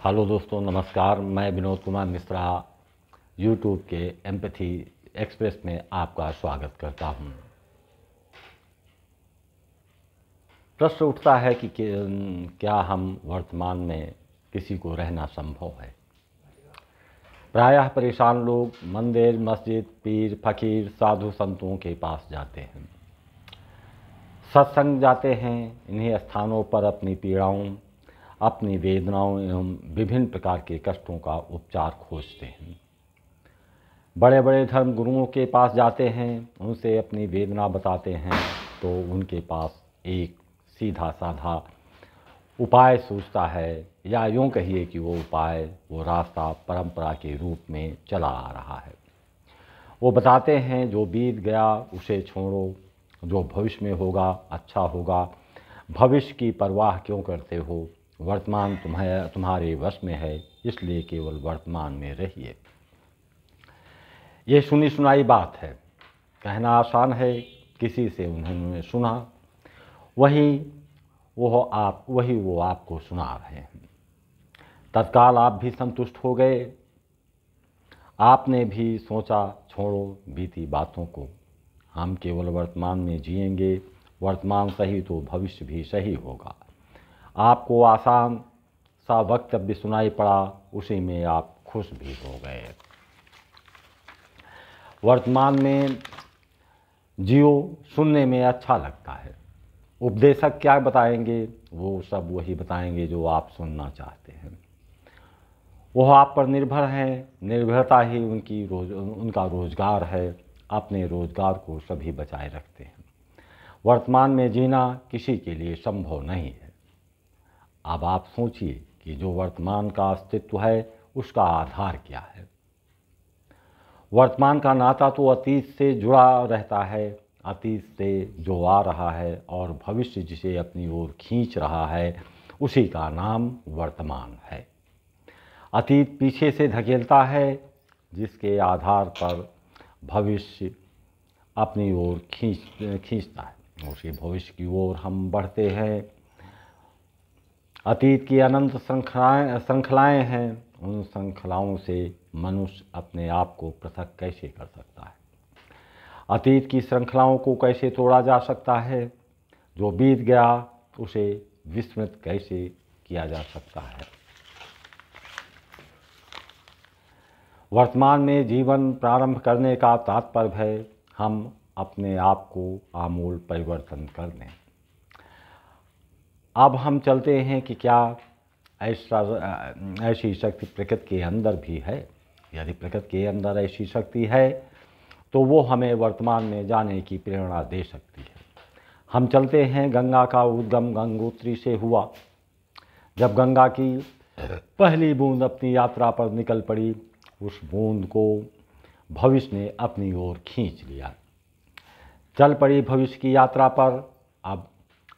Hello दोस्तों, नमस्कार। मैं विनोद कुमार मिश्रा यूट्यूब के एम्पैथी एक्सप्रेस में आपका स्वागत करता हूं। प्रश्न उठता है कि क्या हम वर्तमान में किसी को रहना संभव है। प्रायः परेशान लोग मंदिर, मस्जिद, पीर, फकीर, साधु संतों के पास जाते हैं, सत्संग जाते हैं। इन्हीं स्थानों पर अपनी पीड़ाओं, अपनी वेदनाओं एवं विभिन्न प्रकार के कष्टों का उपचार खोजते हैं। बड़े बड़े धर्म गुरुओं के पास जाते हैं, उनसे अपनी वेदना बताते हैं तो उनके पास एक सीधा साधा उपाय सूझता है, या यूँ कहिए कि वो रास्ता परंपरा के रूप में चला आ रहा है। वो बताते हैं, जो बीत गया उसे छोड़ो, जो भविष्य में होगा अच्छा होगा। भविष्य की परवाह क्यों करते हो, वर्तमान तुम्हारे वश में है, इसलिए केवल वर्तमान में रहिए। ये सुनी सुनाई बात है, कहना आसान है। किसी से उन्होंने सुना, वही वो आपको सुना रहे हैं। तत्काल आप भी संतुष्ट हो गए। आपने भी सोचा, छोड़ो बीती बातों को, हम केवल वर्तमान में जिएंगे। वर्तमान सही तो भविष्य भी सही होगा। आपको आसान सा वक्तव्य सुनाई पड़ा, उसी में आप खुश भी हो गए। वर्तमान में जियो, सुनने में अच्छा लगता है। उपदेशक क्या बताएंगे, वो सब वही बताएंगे जो आप सुनना चाहते हैं। वह आप पर निर्भर हैं, निर्भरता ही उनका रोजगार है। अपने रोजगार को सभी बचाए रखते हैं। वर्तमान में जीना किसी के लिए संभव नहीं है। अब आप सोचिए कि जो वर्तमान का अस्तित्व है उसका आधार क्या है। वर्तमान का नाता तो अतीत से जुड़ा रहता है, अतीत से जो आ रहा है, और भविष्य जिसे अपनी ओर खींच रहा है, उसी का नाम वर्तमान है। अतीत पीछे से धकेलता है, जिसके आधार पर भविष्य अपनी ओर खींचता है। उसी भविष्य की ओर हम बढ़ते हैं। अतीत की अनंत श्रृंखलाएं हैं। उन श्रृंखलाओं से मनुष्य अपने आप को पृथक कैसे कर सकता है। अतीत की श्रृंखलाओं को कैसे तोड़ा जा सकता है। जो बीत गया उसे विस्मृत कैसे किया जा सकता है। वर्तमान में जीवन प्रारंभ करने का तात्पर्य है हम अपने आप को आमूल परिवर्तन कर दें। अब हम चलते हैं कि क्या ऐसी शक्ति प्रकृति के अंदर भी है। यदि प्रकृति के अंदर ऐसी शक्ति है तो वो हमें वर्तमान में जाने की प्रेरणा दे सकती है। हम चलते हैं, गंगा का उद्गम गंगोत्री से हुआ। जब गंगा की पहली बूंद अपनी यात्रा पर निकल पड़ी, उस बूंद को भविष्य ने अपनी ओर खींच लिया। चल पड़ी भविष्य की यात्रा पर। अब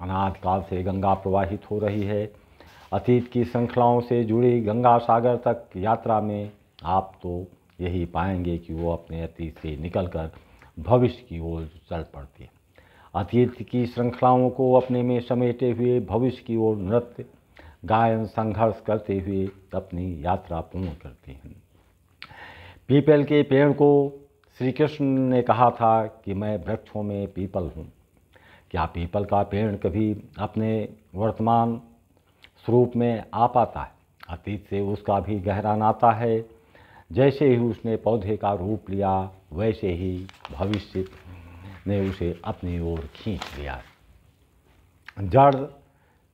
अनादिकाल से गंगा प्रवाहित हो रही है। अतीत की श्रृंखलाओं से जुड़ी गंगा सागर तक यात्रा में आप तो यही पाएंगे कि वो अपने अतीत से निकलकर भविष्य की ओर चल पड़ती है। अतीत की श्रृंखलाओं को अपने में समेटे हुए भविष्य की ओर नृत्य, गायन, संघर्ष करते हुए अपनी यात्रा पूर्ण करती हैं। पीपल के पेड़ को श्री कृष्ण ने कहा था कि मैं वृक्षों में पीपल हूँ। क्या पीपल का पेड़ कभी अपने वर्तमान स्वरूप में आ पाता है? अतीत से उसका भी गहरा नाता है। जैसे ही उसने पौधे का रूप लिया, वैसे ही भविष्य ने उसे अपनी ओर खींच लिया। जड़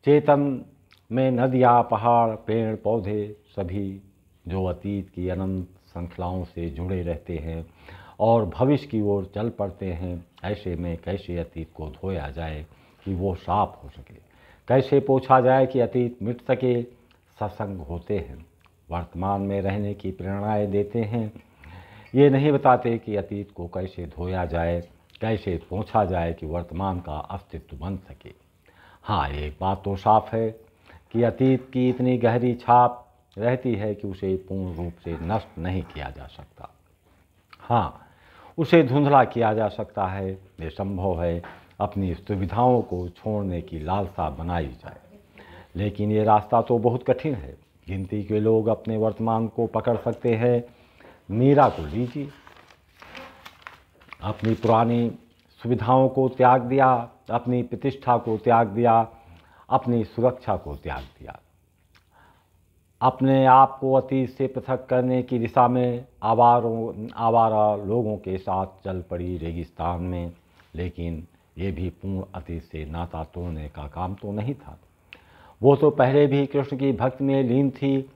चेतन में नदियाँ, पहाड़, पेड़, पौधे सभी जो अतीत की अनंत श्रृंखलाओं से जुड़े रहते हैं और भविष्य की ओर चल पड़ते हैं। ऐसे में कैसे अतीत को धोया जाए कि वो साफ हो सके, कैसे पोछा जाए कि अतीत मिट सके। सत्संग होते हैं, वर्तमान में रहने की प्रेरणाएं देते हैं। ये नहीं बताते कि अतीत को कैसे धोया जाए, कैसे पोंछा जाए कि वर्तमान का अस्तित्व बन सके। हाँ, एक बात तो साफ है कि अतीत की इतनी गहरी छाप रहती है कि उसे पूर्ण रूप से नष्ट नहीं किया जा सकता। हाँ, उसे धुंधला किया जा सकता है। ये संभव है अपनी सुविधाओं को छोड़ने की लालसा बनाई जाए, लेकिन ये रास्ता तो बहुत कठिन है। गिनती के लोग अपने वर्तमान को पकड़ सकते हैं। मीरा को लीजिए, अपनी पुरानी सुविधाओं को त्याग दिया, अपनी प्रतिष्ठा को त्याग दिया, अपनी सुरक्षा को त्याग दिया। अपने आप को अतीत से पृथक करने की दिशा में आवारा लोगों के साथ चल पड़ी रेगिस्तान में। लेकिन ये भी पूर्ण अतीत से नाता तोड़ने का काम तो नहीं था। वो तो पहले भी कृष्ण की भक्ति में लीन थी,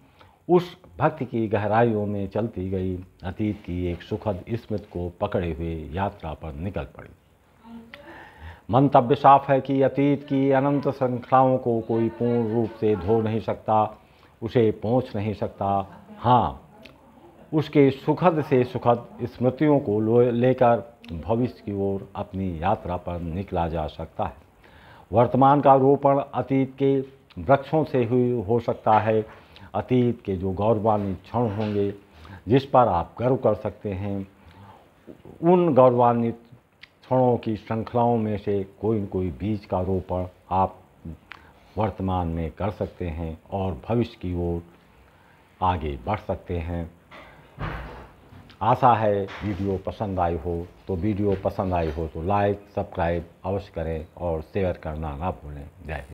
उस भक्ति की गहराइयों में चलती गई, अतीत की एक सुखद स्मृति को पकड़े हुए यात्रा पर निकल पड़ी। मंतव्य साफ है कि अतीत की अनंत श्रृंखलाओं को कोई पूर्ण रूप से धो नहीं सकता, उसे पहुँच नहीं सकता। हाँ, उसके सुखद से सुखद स्मृतियों को लेकर भविष्य की ओर अपनी यात्रा पर निकला जा सकता है। वर्तमान का रोपण अतीत के वृक्षों से हो सकता है। अतीत के जो गौरवान्वित क्षण होंगे, जिस पर आप गर्व कर सकते हैं, उन गौरवान्वित क्षणों की श्रृंखलाओं में से कोई न कोई बीज का रोपण आप वर्तमान में कर सकते हैं और भविष्य की ओर आगे बढ़ सकते हैं। आशा है वीडियो पसंद आई हो, तो वीडियो पसंद आई हो तो लाइक सब्सक्राइब अवश्य करें और शेयर करना ना भूलें। जय हिंद।